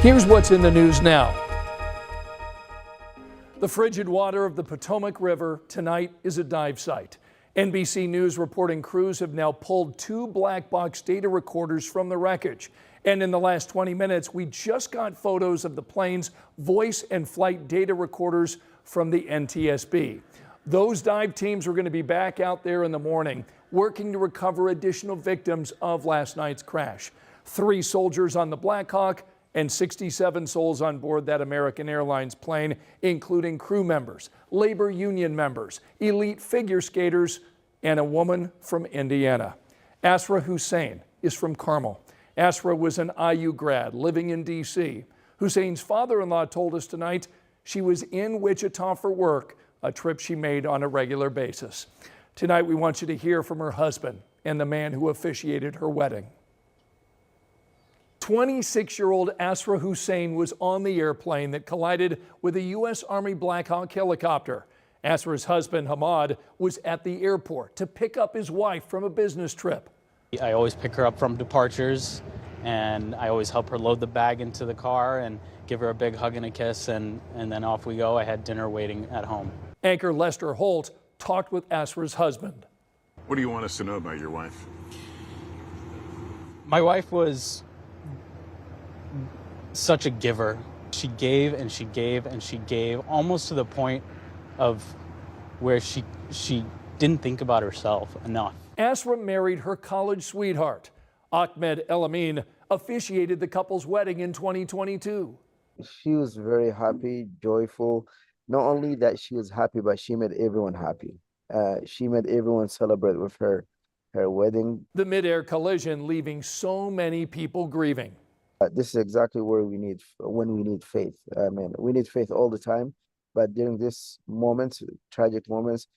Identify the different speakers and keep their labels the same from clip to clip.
Speaker 1: Here's what's in the news now. The frigid water of the Potomac River tonight is a dive site. NBC News reporting crews have now pulled 2 black box data recorders from the wreckage. And in the last 20 minutes, we just got photos of the plane's voice and flight data recorders from the NTSB. Those dive teams are going to be back out there in the morning, working to recover additional victims of last night's crash. 3 soldiers on the Black Hawk and 67 souls on board that American Airlines plane, including crew members, labor union members, elite figure skaters, and a woman from Indiana. Asra Hussein is from Carmel. Asra was an IU grad living in D.C. Hussein's father-in-law told us tonight she was in Wichita for work, a trip she made on a regular basis. Tonight we want you to hear from her husband and the man who officiated her wedding. 26-year-old Asra Hussein was on the airplane that collided with a U.S. Army Black Hawk helicopter. Asra's husband, Hamad, was at the airport to pick up his wife from a business trip.
Speaker 2: I always pick her up from departures, and I always help her load the bag into the car and give her a big hug and a kiss, and then off we go. I had dinner waiting at home. Anchor Lester Holt talked with Asra's husband.
Speaker 3: What do you want us to know about your wife?
Speaker 2: My wife was such a giver. She gave and she gave and she gave, almost to the point of where she didn't think about herself enough.
Speaker 1: Asra married her college sweetheart. Ahmed El Amin officiated the couple's wedding in 2022.
Speaker 4: She was very happy, joyful. Not only that she was happy, but she made everyone happy. She made everyone celebrate with her wedding.
Speaker 1: The Midair collision leaving so many people grieving.
Speaker 4: This is exactly where we need faith. I mean, we need faith all the time, but during this moments, tragic moments,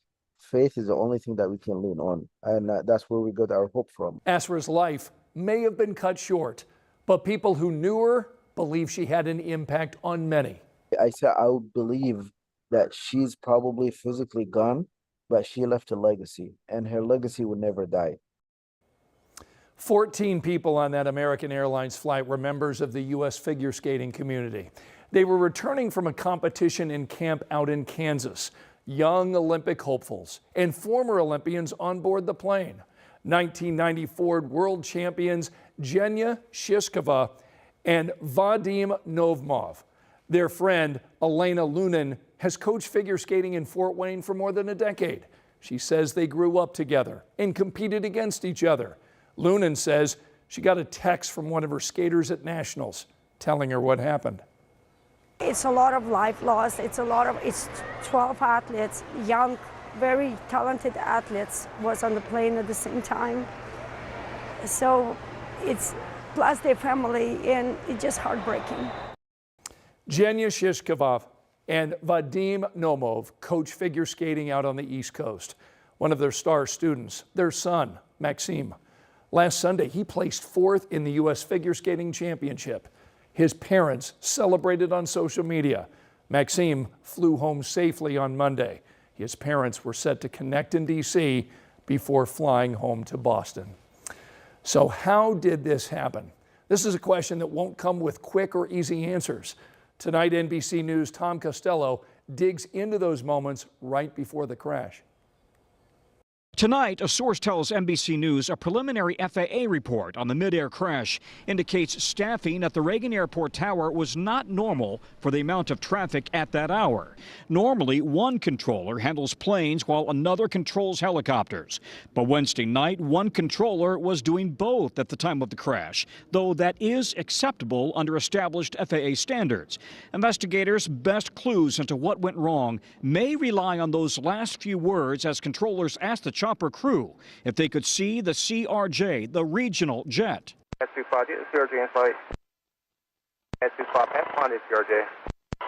Speaker 4: faith is the only thing that we can lean on, and that's where we got our hope from.
Speaker 1: Asra's life may have been cut short, but people who knew her believe she had an impact on many.
Speaker 4: I believe that she's probably physically gone, but she left a legacy, and her legacy will never die.
Speaker 1: 14 people on that American Airlines flight were members of the U.S. figure skating community. They were returning from a competition in camp out in Kansas. Young Olympic hopefuls and former Olympians on board the plane. 1994 world champions Zhenya Shishkova and Vadim Novmov. Their friend Elena Lunin has coached figure skating in Fort Wayne for more than a decade. She says they grew up together and competed against each other. Lunin says she got a text from one of her skaters at Nationals telling her what happened.
Speaker 5: It's a lot of life lost. It's 12 athletes, young, very talented athletes was on the plane at the same time. So it's plus their family, and it's just heartbreaking.
Speaker 1: Zhenya Shishkova and Vadim Nomov coach figure skating out on the East Coast. One of their star students, their son, Maxime. Last Sunday, he placed 4th in the U.S. Figure Skating Championship. His parents celebrated on social media. Maxime flew home safely on Monday. His parents were set to connect in D.C. before flying home to Boston. So how did this happen? This is a question that won't come with quick or easy answers. Tonight, NBC News' Tom Costello digs into those moments right before the crash.
Speaker 6: Tonight, a source tells NBC News a preliminary FAA report on the Midair crash indicates staffing at the Reagan Airport Tower was not normal for the amount of traffic at that hour. Normally, one controller handles planes while another controls helicopters. But Wednesday night, one controller was doing both at the time of the crash, though that is acceptable under established FAA standards. Investigators' best clues into what went wrong may rely on those last few words as controllers asked the chopper crew if they could see the CRJ, the regional jet.
Speaker 7: S25, CRJ in flight. S25, S1 is CRJ.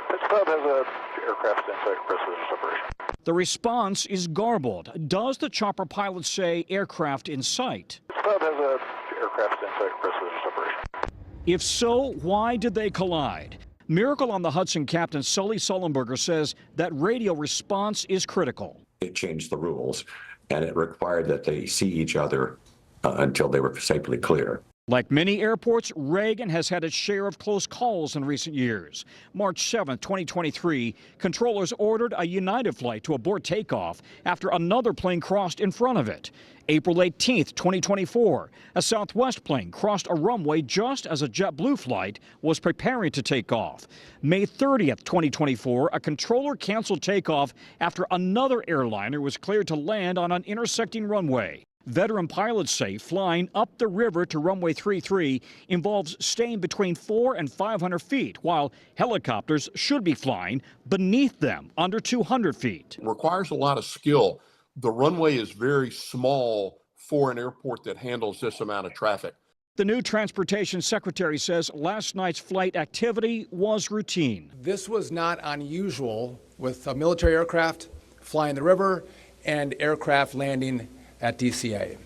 Speaker 7: This club has a aircraft in flight pressure separation.
Speaker 6: The response is garbled. Does the chopper pilot say aircraft in sight?
Speaker 7: This club has a aircraft in flight pressure separation.
Speaker 6: If so, why did they collide? Miracle on the Hudson captain Sully Sullenberger says that radio response is critical.
Speaker 8: It changed the rules, and it required that they see each other until they were safely clear.
Speaker 6: Like many airports, Reagan has had its share of close calls in recent years. March 7, 2023, controllers ordered a United flight to abort takeoff after another plane crossed in front of it. April 18, 2024, a Southwest plane crossed a runway just as a JetBlue flight was preparing to take off. May 30, 2024, a controller canceled takeoff after another airliner was cleared to land on an intersecting runway. Veteran pilots say flying up the river to runway 33 involves staying between 400 and 500 feet, while helicopters should be flying beneath them under 200 feet.
Speaker 8: It requires a lot of skill. The runway is very small for an airport that handles this amount of traffic.
Speaker 6: The new transportation secretary says last night's flight activity was routine.
Speaker 9: This was not unusual with a military aircraft flying the river and aircraft landing at DCA.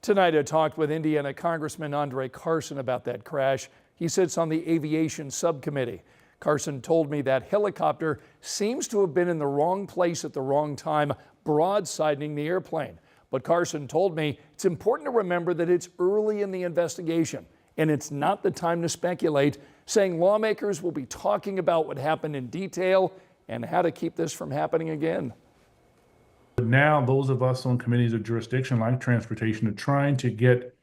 Speaker 1: Tonight I talked with Indiana Congressman Andre Carson about that crash. He sits on the Aviation Subcommittee. Carson told me that helicopter seems to have been in the wrong place at the wrong time, broadsiding the airplane. But Carson told me it's important to remember that it's early in the investigation and it's not the time to speculate, saying lawmakers will be talking about what happened in detail and how to keep this from happening again.
Speaker 10: Now, those of us on committees of jurisdiction like transportation are trying to get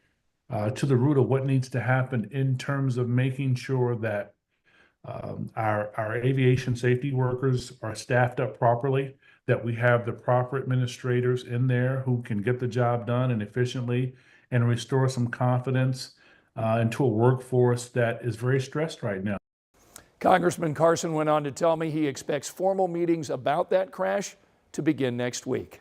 Speaker 10: to the root of what needs to happen in terms of making sure that our aviation safety workers are staffed up properly, that we have the proper administrators in there who can get the job done and efficiently and restore some confidence into a workforce that is very stressed right now.
Speaker 1: Congressman Carson went on to tell me he expects formal meetings about that crash to begin next week.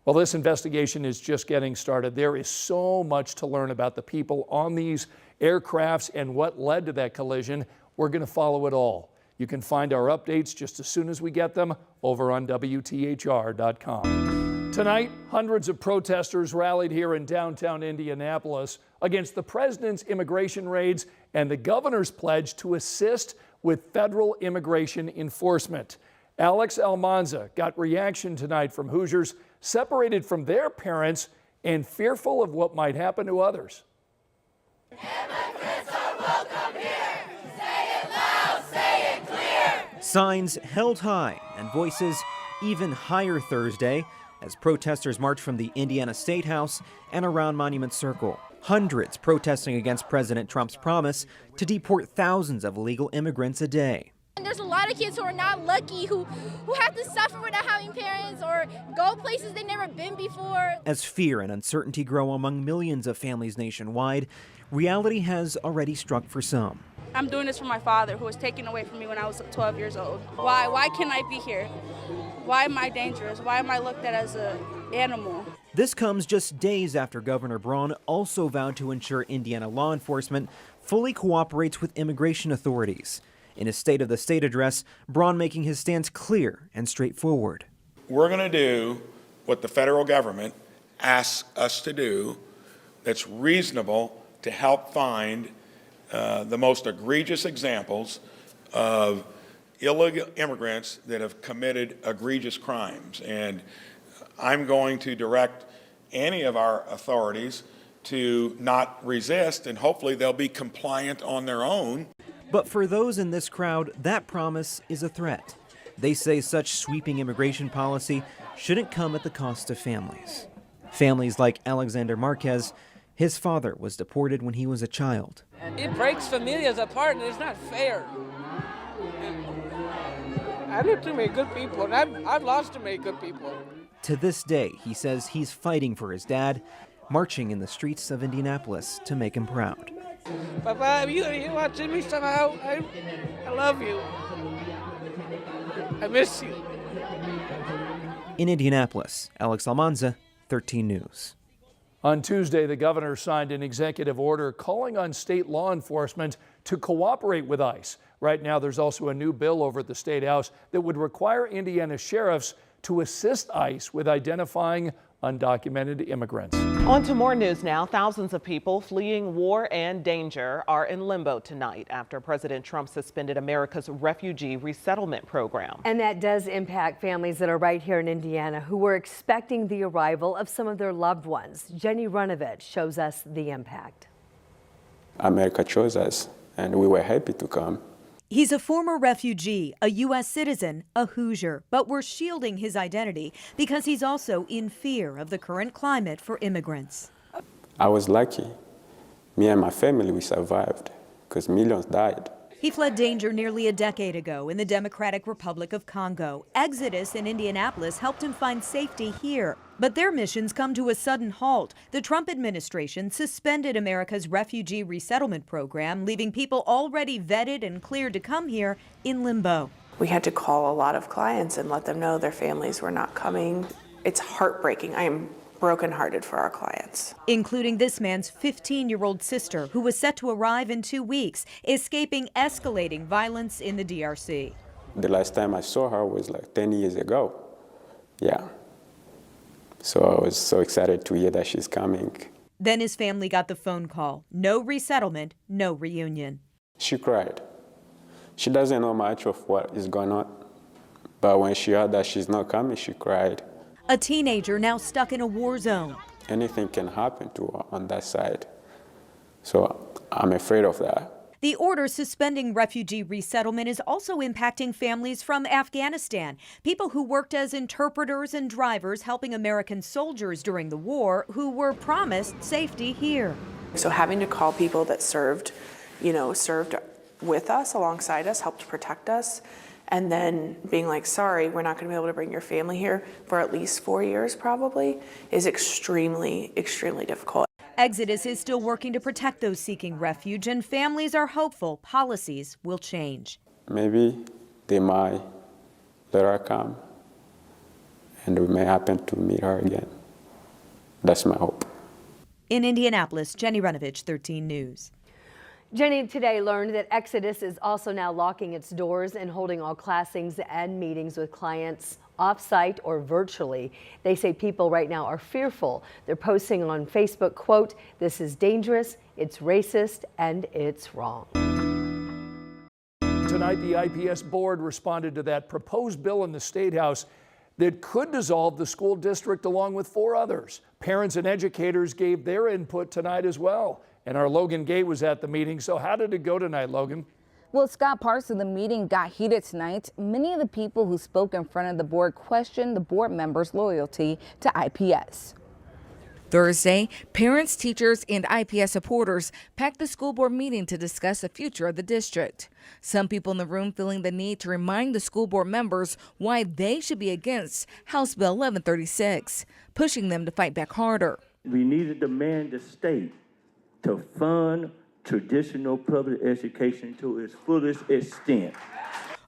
Speaker 1: Well, this investigation is just getting started. There is so much to learn about the people on these aircrafts and what led to that collision. We're going to follow it all. You can find our updates just as soon as we get them over on WTHR.com. Tonight, hundreds of protesters rallied here in downtown Indianapolis against the president's immigration raids and the governor's pledge to assist with federal immigration enforcement. Alex Almanza got reaction tonight from Hoosiers separated from their parents and fearful of what might happen to others.
Speaker 11: Immigrants are welcome here. Say it loud, say it clear.
Speaker 12: Signs held high and voices even higher Thursday as protesters marched from the Indiana State House and around Monument Circle. Hundreds protesting against President Trump's promise to deport thousands of illegal immigrants a day.
Speaker 13: And there's a lot of kids who are not lucky, who have to suffer without having parents or go places they've never been before.
Speaker 12: As fear and uncertainty grow among millions of families nationwide, reality has already struck for some.
Speaker 14: I'm doing this for my father, who was taken away from me when I was 12 years old. Why can't I be here? Why am I dangerous? Why am I looked at as an animal?
Speaker 12: This comes just days after Governor Braun also vowed to ensure Indiana law enforcement fully cooperates with immigration authorities. In his State of the State address, Braun making his stance clear and straightforward.
Speaker 15: We're going to do what the federal government asks us to do that's reasonable to help find the most egregious examples of illegal immigrants that have committed egregious crimes. And I'm going to direct any of our authorities to not resist, and hopefully they'll be compliant on their own.
Speaker 12: But for those in this crowd, that promise is a threat. They say such sweeping immigration policy shouldn't come at the cost of families. Families like Alexander Marquez, his father was deported when he was a child.
Speaker 16: It breaks familias apart and it's not fair. I live to make good people, and I've lost to make good people.
Speaker 12: To this day, he says he's fighting for his dad, marching in the streets of Indianapolis to make him proud.
Speaker 16: Papa, if you're watching me somehow, I love you. I miss you.
Speaker 12: In Indianapolis, Alex Almanza, 13 News.
Speaker 1: On Tuesday, the governor signed an executive order calling on state law enforcement to cooperate with ICE. Right now, there's also a new bill over at the State House that would require Indiana sheriffs to assist ICE with identifying undocumented immigrants.
Speaker 17: On to more news now. Thousands of people fleeing war and danger are in limbo tonight after President Trump suspended America's refugee resettlement program.
Speaker 18: And that does impact families that are right here in Indiana who were expecting the arrival of some of their loved ones. Jenny Runovich shows us the impact.
Speaker 19: America chose us, and we were happy to come.
Speaker 20: He's a former refugee, a U.S. citizen, a Hoosier, but we're shielding his identity because he's also in fear of the current climate for immigrants.
Speaker 19: I was lucky. Me and my family, we survived because millions died.
Speaker 20: He fled danger nearly a decade ago in the Democratic Republic of Congo. Exodus in Indianapolis helped him find safety here. But their missions come to a sudden halt. The Trump administration suspended America's refugee resettlement program, leaving people already vetted and cleared to come here in limbo.
Speaker 21: We had to call a lot of clients and let them know their families were not coming. It's heartbreaking. I am brokenhearted for our clients.
Speaker 20: Including this man's 15-year-old sister, who was set to arrive in 2 weeks, escaping escalating violence in the DRC.
Speaker 19: The last time I saw her was like 10 years ago. Yeah. So I was so excited to hear that she's coming.
Speaker 20: Then his family got the phone call. No resettlement, no reunion.
Speaker 19: She cried. She doesn't know much of what is going on, but when she heard that she's not coming, she cried.
Speaker 20: A teenager now stuck in a war zone.
Speaker 19: Anything can happen to her on that side. So I'm afraid of that.
Speaker 20: The order suspending refugee resettlement is also impacting families from Afghanistan, people who worked as interpreters and drivers helping American soldiers during the war who were promised safety here.
Speaker 21: So having to call people that served with us, alongside us, helped protect us, and then being like, sorry, we're not going to be able to bring your family here for at least 4 years probably, is extremely, extremely difficult.
Speaker 20: Exodus is still working to protect those seeking refuge, and families are hopeful policies will change.
Speaker 19: Maybe they might let her come, and we may happen to meet her again. That's my hope.
Speaker 20: In Indianapolis, Jenny Runovich, 13 News.
Speaker 18: Jenny today learned that Exodus is also now locking its doors and holding all classings and meetings with clients off-site or virtually. They say people right now are fearful. They're posting on Facebook, quote, "This is dangerous, it's racist, and it's wrong."
Speaker 1: Tonight, the IPS board responded to that proposed bill in the State House that could dissolve the school district along with 4 others. Parents and educators gave their input tonight as well. And our Logan Gay was at the meeting. So how did it go tonight, Logan?
Speaker 22: Well, Scott Parson, the meeting got heated tonight. Many of the people who spoke in front of the board questioned the board members' loyalty to IPS. Thursday, parents, teachers, and IPS supporters packed the school board meeting to discuss the future of the district. Some people in the room feeling the need to remind the school board members why they should be against House Bill 1136, pushing them to fight back harder.
Speaker 23: We need to demand the state to fund traditional public education to its fullest extent.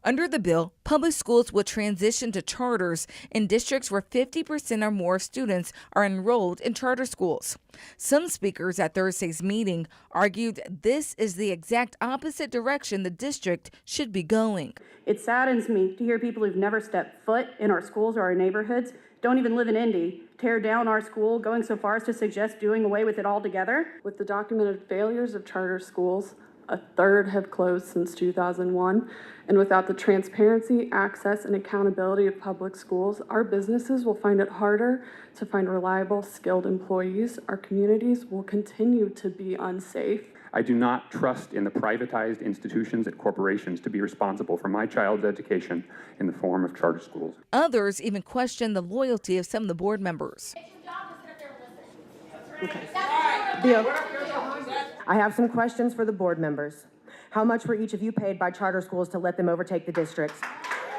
Speaker 22: Under the bill, public schools will transition to charters in districts where 50% or more of students are enrolled in charter schools. Some speakers at Thursday's meeting argued this is the exact opposite direction the district should be going.
Speaker 24: It saddens me to hear people who've never stepped foot in our schools or our neighborhoods, don't even live in Indy, tear down our school, going so far as to suggest doing away with it altogether.
Speaker 25: With the documented failures of charter schools, 1/3 have closed since 2001. And without the transparency, access, and accountability of public schools, our businesses will find it harder to find reliable, skilled employees. Our communities will continue to be unsafe.
Speaker 26: I do not trust in the privatized institutions and corporations to be responsible for my child's education in the form of charter schools.
Speaker 22: Others even question the loyalty of some of the board members.
Speaker 27: Okay. Bill, I have some questions for the board members. How much were each of you paid by charter schools to let them overtake the districts?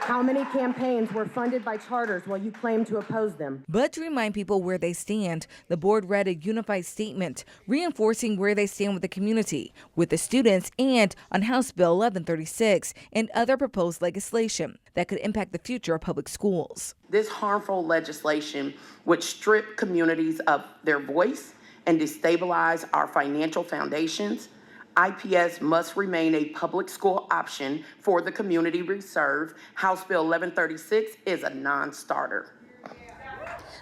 Speaker 27: How many campaigns were funded by charters while you claimed to oppose them?
Speaker 22: But to remind people where they stand, the board read a unified statement reinforcing where they stand with the community, with the students, and on House Bill 1136 and other proposed legislation that could impact the future of public schools.
Speaker 28: This harmful legislation would strip communities of their voice and destabilize our financial foundations. IPS must remain a public school option for the community we serve. House Bill 1136 is a non-starter.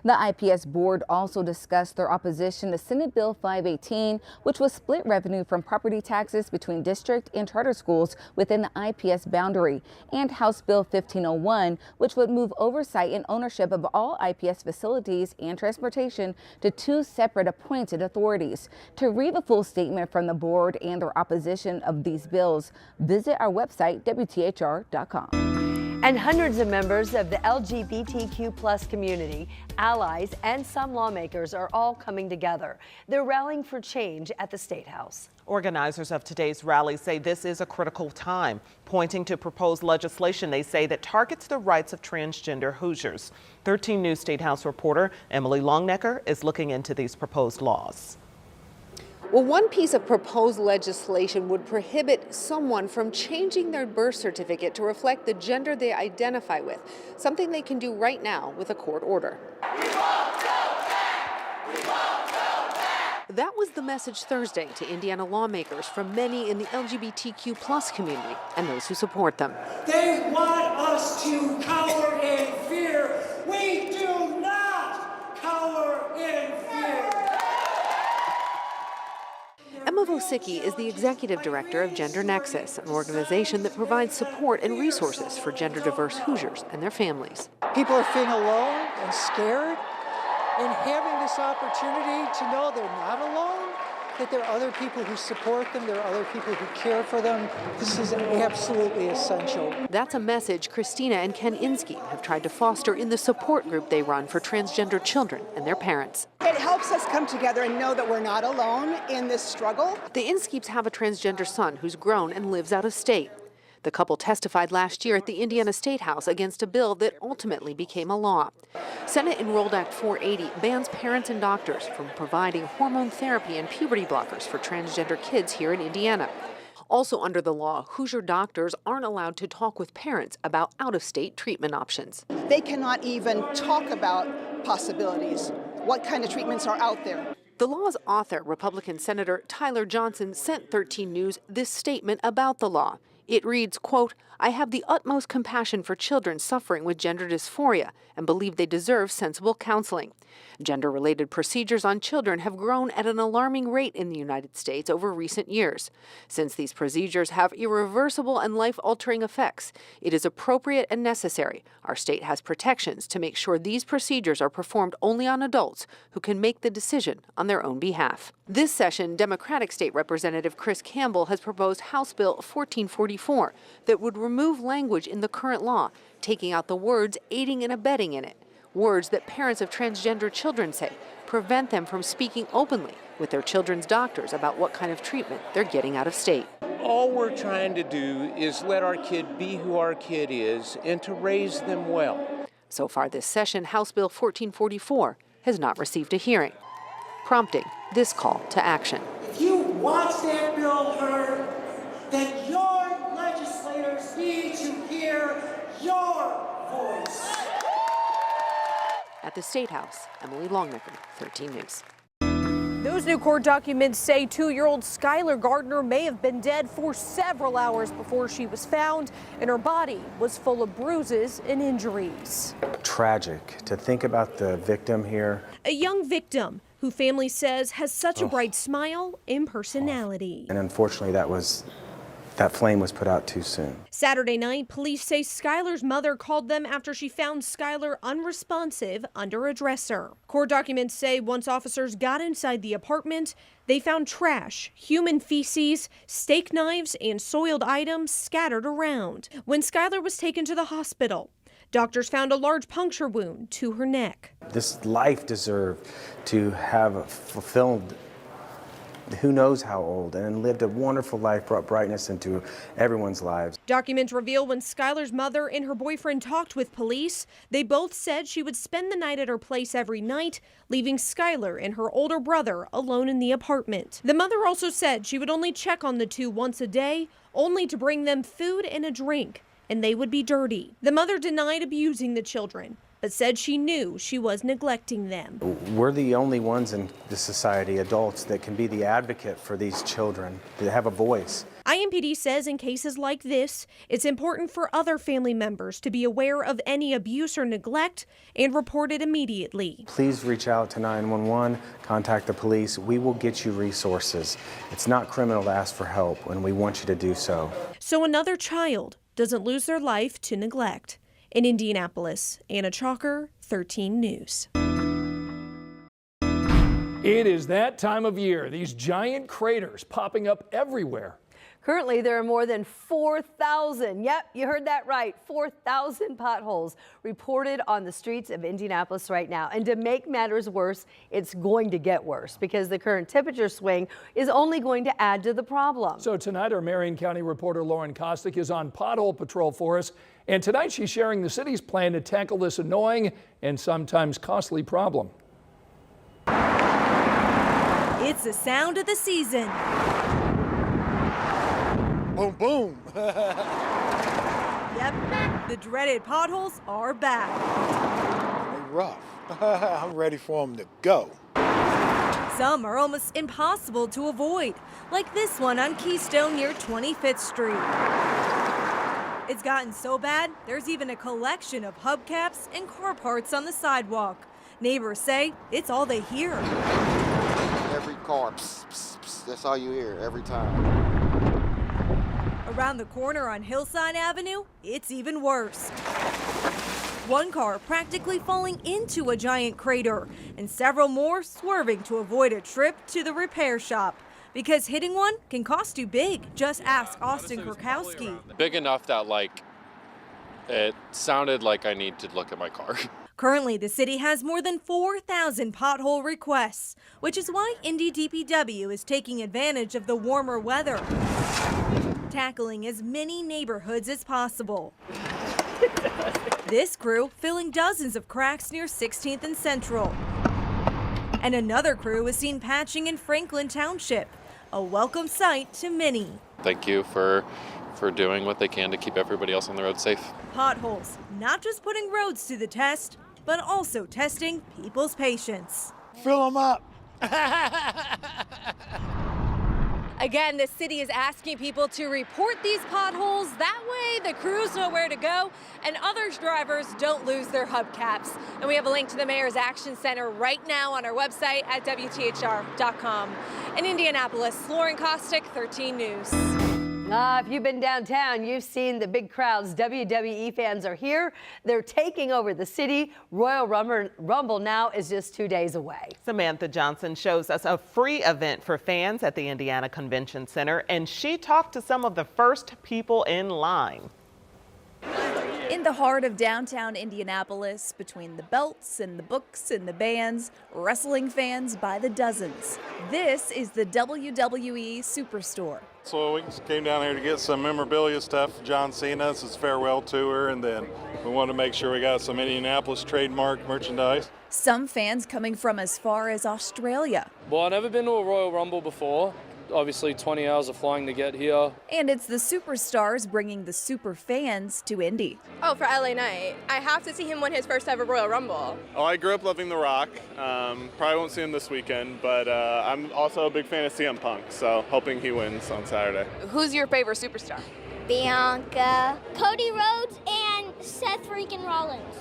Speaker 22: The IPS board also discussed their opposition to Senate Bill 518, which would split revenue from property taxes between district and charter schools within the IPS boundary, and House Bill 1501, which would move oversight and ownership of all IPS facilities and transportation to two separate appointed authorities. To read the full statement from the board and their opposition of these bills, visit our website, WTHR.com.
Speaker 18: And hundreds of members of the LGBTQ+ community, allies, and some lawmakers are all coming together. They're rallying for change at the State House.
Speaker 17: Organizers of today's rally say this is a critical time, pointing to proposed legislation they say that targets the rights of transgender Hoosiers. 13 News State House reporter Emily Longnecker is looking into these proposed laws.
Speaker 2: Well, one piece of proposed legislation would prohibit someone from changing their birth certificate to reflect the gender they identify with, something they can do right now with a court order. That was the message Thursday to Indiana lawmakers from many in the LGBTQ+ community and those who support them.
Speaker 3: They want us to cower in fear. We do not cower in fear.
Speaker 2: Emma Vosicki is the executive director of Gender Nexus, an organization that provides support and resources for gender-diverse Hoosiers and their families.
Speaker 4: People are feeling alone and scared, and having this opportunity to know they're not alone, that there are other people who support them, there are other people who care for them. This is absolutely essential.
Speaker 2: That's a message Christina and Ken Inskeep have tried to foster in the support group they run for transgender children and their parents.
Speaker 5: It helps us come together and know that we're not alone in this struggle.
Speaker 2: The Inskeeps have a transgender son who's grown and lives out of state. The couple testified last year at the Indiana State House against a bill that ultimately became a law. Senate Enrolled Act 480 bans parents and doctors from providing hormone therapy and puberty blockers for transgender kids here in Indiana. Also under the law, Hoosier doctors aren't allowed to talk with parents about out-of-state treatment options.
Speaker 5: They cannot even talk about possibilities, what kind of treatments are out there.
Speaker 2: The law's author, Republican Senator Tyler Johnson, sent 13 News this statement about the law. It reads, quote, "I have the utmost compassion for children suffering with gender dysphoria and believe they deserve sensible counseling. Gender-related procedures on children have grown at an alarming rate in the United States over recent years. Since these procedures have irreversible and life-altering effects, it is appropriate and necessary. Our state has protections to make sure these procedures are performed only on adults who can make the decision on their own behalf." This session, Democratic State Representative Chris Campbell has proposed House Bill 1444 that would remove language in the current law, taking out the words aiding and abetting in it. Words that parents of transgender children say prevent them from speaking openly with their children's doctors about what kind of treatment they're getting out of state.
Speaker 6: All we're trying to do is let our kid be who our kid is and to raise them well.
Speaker 2: So far this session, House Bill 1444 has not received a hearing, prompting this call to action.
Speaker 3: If you want that bill heard, then your legislators need to hear your voice.
Speaker 2: At the State House, Emily Longnecker, 13 News.
Speaker 7: Those new court documents say 2-year-old Skylar Gardner may have been dead for several hours before she was found, and her body was full of bruises and injuries.
Speaker 8: Tragic to think about the victim here.
Speaker 7: A young victim who family says has such a bright smile and personality.
Speaker 8: And unfortunately, that flame was put out too soon.
Speaker 7: Saturday night, police say Skylar's mother called them after she found Skylar unresponsive under a dresser. Court documents say once officers got inside the apartment, they found trash, human feces, steak knives, and soiled items scattered around. When Skylar was taken to the hospital, doctors found a large puncture wound to her neck.
Speaker 8: This life deserved to have fulfilled who knows how old, and lived a wonderful life, brought brightness into everyone's lives.
Speaker 7: Documents reveal when Skylar's mother and her boyfriend talked with police, they both said she would spend the night at her place every night, leaving Skylar and her older brother alone in the apartment. The mother also said she would only check on the two once a day, only to bring them food and a drink, and they would be dirty. The mother denied abusing the children, but said she knew she was neglecting them.
Speaker 8: We're the only ones in the society, adults, that can be the advocate for these children, that have a voice.
Speaker 7: IMPD says in cases like this, it's important for other family members to be aware of any abuse or neglect and report it immediately.
Speaker 8: Please reach out to 911, contact the police. We will get you resources. It's not criminal to ask for help, and we want you to do so.
Speaker 7: So another child doesn't lose their life to neglect. In Indianapolis, Anna Chalker, 13 News.
Speaker 1: It is that time of year. These giant craters popping up everywhere.
Speaker 18: Currently, there are more than 4,000, yep, you heard that right, 4,000 potholes reported on the streets of Indianapolis right now. And to make matters worse, it's going to get worse because the current temperature swing is only going to add to the problem.
Speaker 1: So tonight, our Marion County reporter Lauren Kostick is on pothole patrol for us. And tonight, she's sharing the city's plan to tackle this annoying and sometimes costly problem.
Speaker 20: It's the sound of the season.
Speaker 9: Boom, boom.
Speaker 20: Yep, the dreaded potholes are back.
Speaker 9: They're rough. I'm ready for them to go.
Speaker 20: Some are almost impossible to avoid, like this one on Keystone near 25th Street. It's gotten so bad, there's even a collection of hubcaps and car parts on the sidewalk. Neighbors say it's all they hear.
Speaker 9: Every car, pss, pss, pss, that's all you hear every time.
Speaker 20: Around the corner on Hillside Avenue, it's even worse. One car practically falling into a giant crater, and several more swerving to avoid a trip to the repair shop. Because hitting one can cost you big. Just ask Austin Kurkowski.
Speaker 10: Big enough that, it sounded like I need to look at my car.
Speaker 20: Currently, the city has more than 4,000 pothole requests, which is why Indy DPW is taking advantage of the warmer weather, tackling as many neighborhoods as possible. This crew filling dozens of cracks near 16th and Central. And another crew is seen patching in Franklin Township, a welcome sight to many.
Speaker 10: Thank you for doing what they can to keep everybody else on the road safe.
Speaker 20: Potholes, not just putting roads to the test, but also testing people's patience.
Speaker 9: Fill them up.
Speaker 11: Again, the city is asking people to report these potholes. That way the crews know where to go and other drivers don't lose their hubcaps. And we have a link to the Mayor's Action Center right now on our website at WTHR.com. In Indianapolis, Lauren Kostick, 13 News.
Speaker 18: If you've been downtown, you've seen the big crowds. WWE fans are here. They're taking over the city. Royal Rumble now is just 2 days away.
Speaker 17: Samantha Johnson shows us a free event for fans at the Indiana Convention Center, and she talked to some of the first people in line.
Speaker 12: In the heart of downtown Indianapolis, between the belts and the books and the bands, wrestling fans by the dozens. This is the WWE Superstore.
Speaker 13: So we came down here to get some memorabilia stuff for John Cena. It's his farewell tour, and then we wanted to make sure we got some Indianapolis trademark merchandise.
Speaker 12: Some fans coming from as far as Australia.
Speaker 14: Well, I've never been to a Royal Rumble before. Obviously 20 hours of flying to get here.
Speaker 12: And it's the superstars bringing the super fans to Indy.
Speaker 15: Oh, for LA Knight. I have to see him win his first ever Royal Rumble.
Speaker 16: Oh, I grew up loving The Rock. Probably won't see him this weekend, but I'm also a big fan of CM Punk, so hoping he wins on Saturday.
Speaker 15: Who's your favorite superstar?
Speaker 29: Bianca, Cody Rhodes, and Seth freaking Rollins.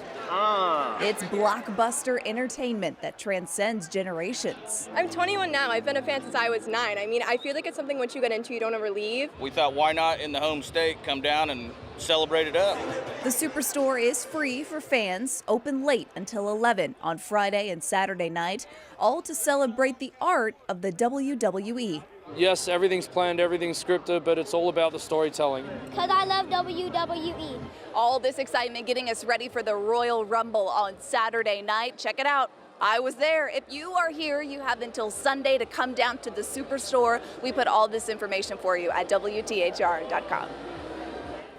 Speaker 12: It's blockbuster entertainment that transcends generations.
Speaker 15: I'm 21 now. I've been a fan since I was 9. I mean, I feel like it's something once you get into, you don't ever leave.
Speaker 30: We thought, why not in the home state come down and celebrate it up?
Speaker 12: The Superstore is free for fans, open late until 11 on Friday and Saturday night, all to celebrate the art of the WWE.
Speaker 14: Yes, everything's planned, everything's scripted, but it's all about the storytelling.
Speaker 29: Because I love WWE.
Speaker 11: All this excitement getting us ready for the Royal Rumble on Saturday night. Check it out. I was there. If you are here, you have until Sunday to come down to the Superstore. We put all this information for you at WTHR.com.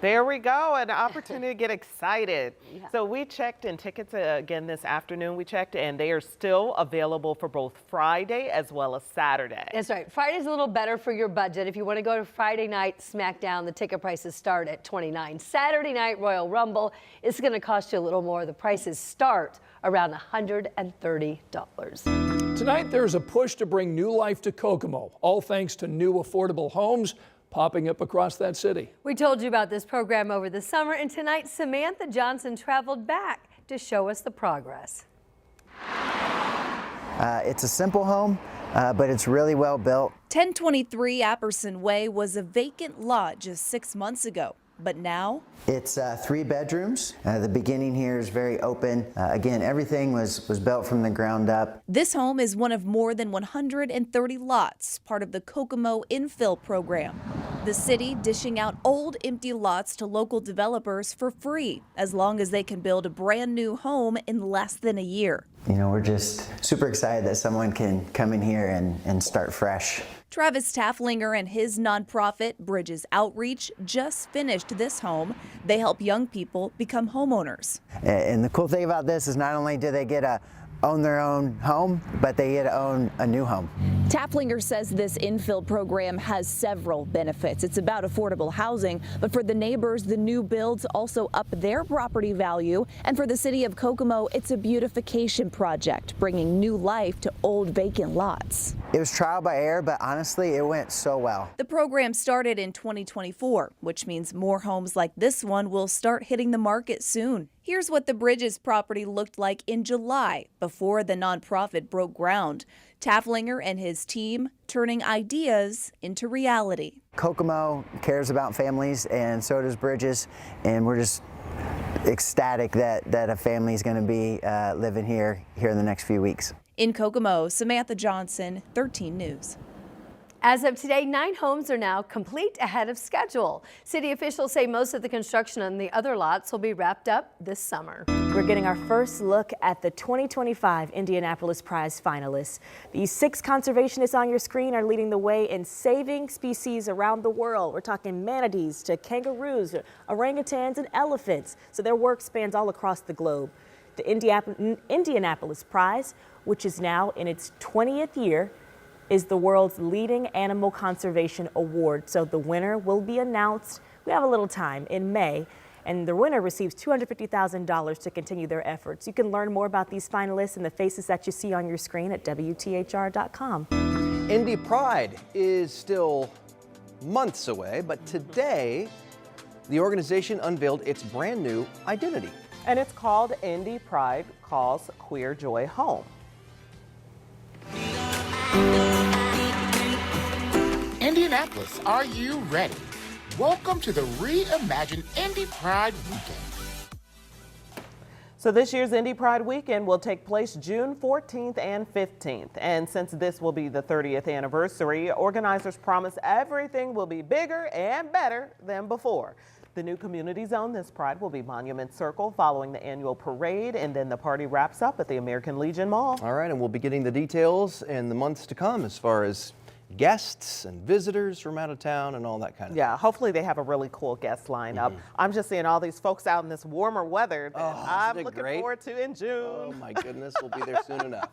Speaker 17: There we go, an opportunity to get excited.
Speaker 18: Yeah.
Speaker 17: So we checked in tickets again this afternoon. We checked and they are still available for both Friday as well as Saturday.
Speaker 18: That's right. Friday's a little better for your budget. If you want to go to Friday night SmackDown, the ticket prices start at $29. Saturday night Royal Rumble, it's going to cost you a little more. The prices start around $130.
Speaker 1: Tonight, there's a push to bring new life to Kokomo, all thanks to new affordable homes. popping up across that city.
Speaker 18: We told you about this program over the summer, and tonight Samantha Johnson traveled back to show us the progress.
Speaker 4: It's a simple home, but it's really well built.
Speaker 12: 1023 Apperson Way was a vacant lot just 6 months ago, but now
Speaker 4: it's 3 bedrooms. The beginning here is very open. Again, everything was built from the ground up.
Speaker 12: this home is one of more than 130 lots, part of the Kokomo infill program. The city dishing out old empty lots to local developers for free, as long as they can build a brand new home in less than a year.
Speaker 4: You know, we're just super excited that someone can come in here and start fresh.
Speaker 12: Travis Tafflinger and his nonprofit, Bridges Outreach, just finished this home. They help young people become homeowners.
Speaker 4: And the cool thing about this is not only do they get to own their own home, but they get to own a new home.
Speaker 12: Tafflinger says this infill program has several benefits. It's about affordable housing, but for the neighbors, the new builds also up their property value. And for the city of Kokomo, it's a beautification project, bringing new life to old vacant lots.
Speaker 4: It was trial by error, but honestly, it went so well.
Speaker 12: The program started in 2024, which means more homes like this one will start hitting the market soon. Here's what the Bridges property looked like in July before the nonprofit broke ground. Tafflinger and his team turning ideas into reality.
Speaker 4: Kokomo cares about families, and so does Bridges, and we're just ecstatic that a family is going to be living here in the next few weeks.
Speaker 12: In Kokomo, Samantha Johnson, 13 News.
Speaker 18: As of today, 9 homes are now complete ahead of schedule. City officials say most of the construction on the other lots will be wrapped up this summer.
Speaker 19: We're getting our first look at the 2025 Indianapolis Prize finalists. These 6 conservationists on your screen are leading the way in saving species around the world. We're talking manatees to kangaroos, orangutans, and elephants. So their work spans all across the globe. The Indianapolis Prize, which is now in its 20th year, is the world's leading animal conservation award. So the winner will be announced, we have a little time, in May, and the winner receives $250,000 to continue their efforts. You can learn more about these finalists and the faces that you see on your screen at WTHR.com.
Speaker 21: Indy Pride is still months away, but today the organization unveiled its brand new identity.
Speaker 17: And it's called Indy Pride Calls Queer Joy Home.
Speaker 22: Indianapolis, are you ready? Welcome to the reimagined Indy Pride Weekend.
Speaker 17: So this year's Indy Pride Weekend will take place June 14th and 15th. And since this will be the 30th anniversary, organizers promise everything will be bigger and better than before. The new community zone this Pride will be Monument Circle following the annual parade, and then the party wraps up at the American Legion Mall.
Speaker 21: All right, and we'll be getting the details in the months to come as far as guests and visitors from out of town and all that kind of
Speaker 17: Yeah, hopefully they have a really cool guest lineup. I'm just seeing all these folks out in this warmer weather that I'm looking forward to in June.
Speaker 21: Oh my goodness, we'll be there soon enough.